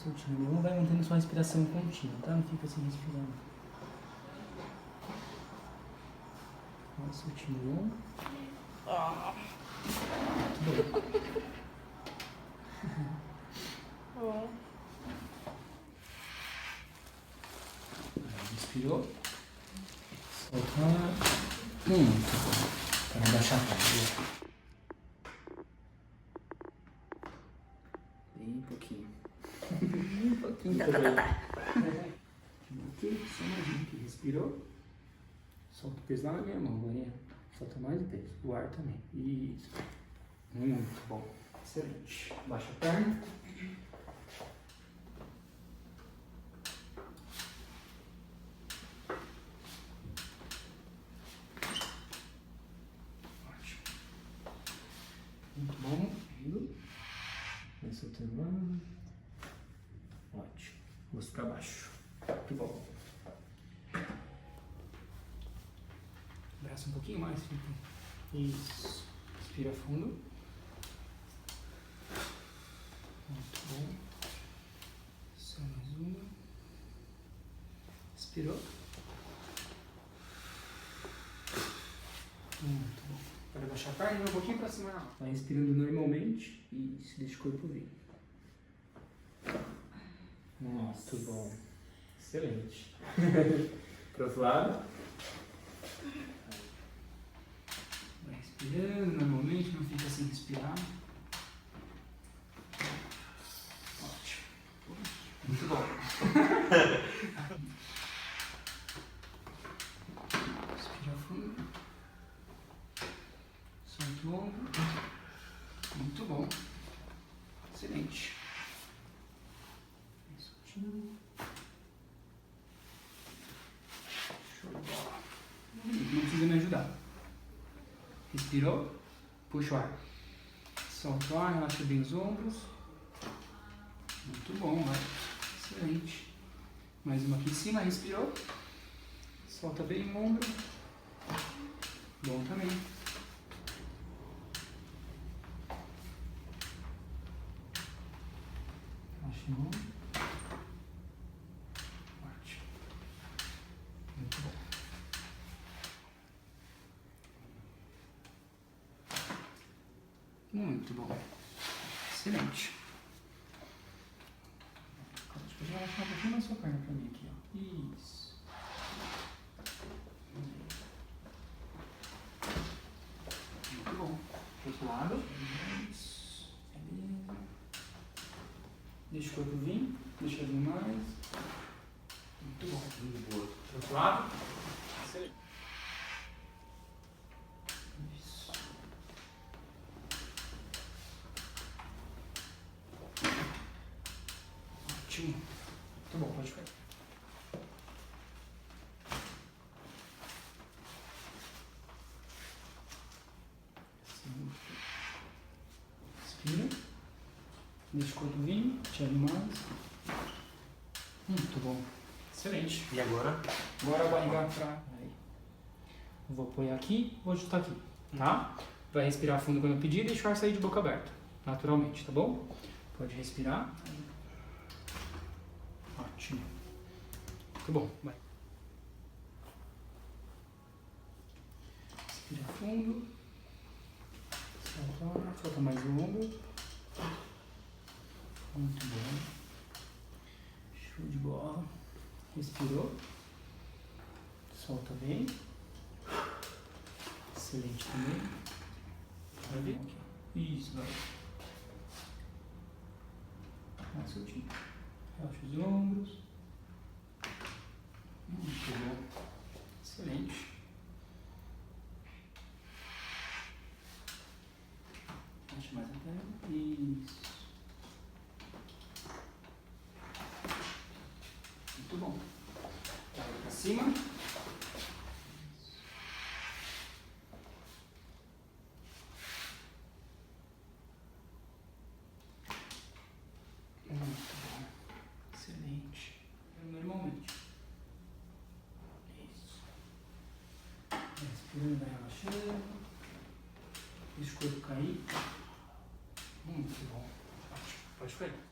soltinho. Não vai mantendo sua respiração contínua, tá? Não fica assim respirando. Mais soltinho. Muito bom. Inspirou. Solta. Muito bom. Para relaxar a boca. Bem pouquinho. Bem pouquinho. Tá. Aqui, só mais um que respirou. Solta o peso lá na minha mão, Maria. Solta mais o peso. O ar também. Isso. Muito bom. Excelente. Baixa a perna. Ótimo. Muito bom. Indo. Vai soltando lá. Ótimo. Rosto para baixo. Muito bom. Braço um pouquinho mais, Felipe. Isso. Respira fundo. Muito bom. Só mais uma. Expirou. Muito bom. Pode baixar a perna um pouquinho para cima. Vai respirando normalmente e deixa o corpo vir. Muito bom. Excelente. Para o outro lado. Vai respirando normalmente, não fica sem respirar. Ótimo. Muito bom. Respira fundo. Solta o ombro. Muito bom. Excelente. Soltinho. Show de bola. Não precisa me ajudar. Respirou. Puxa o ar. Solta o ar, relaxa bem os ombros. Muito bom, vai. Excelente. Mais uma aqui em cima, respirou. Solta bem o ombro. Bom também. Relaxa o ombro. Ótimo. Muito bom. Muito bom. Excelente. Pode relaxar um pouquinho mais sua perna pra mim aqui, ó. Isso. Muito bom. Do outro lado. Isso. Beleza. Deixa o corpo vir. Deixa vir mais. Muito bom. Muito boa. Do outro lado. Excelente. Isso. Ótimo. Muito bom, pode ficar. Respira. Deixa o corpo vir, tira mais. Muito bom. Excelente. E agora? Agora a barriga pra... Aí. Vou apoiar aqui, vou ajustar aqui, tá? Vai respirar fundo quando eu pedir e deixar sair de boca aberta, naturalmente, tá bom? Pode respirar. Ótimo. Muito bom. Vai. Respira fundo. Solta mais o ombro. Muito bom. Show de bola. Respirou. Solta bem. Excelente também. Vai ver aqui. Isso, vai. Mais soltinho. Relaxa os ombros. Muito bom. Excelente. Relaxa mais a perna. Isso. Muito bom. Traga pra cima. Muito bom. Excelente. Normalmente. Isso. Respirando, vai relaxando. Deixa o corpo cair. Muito bom. Pode ficar.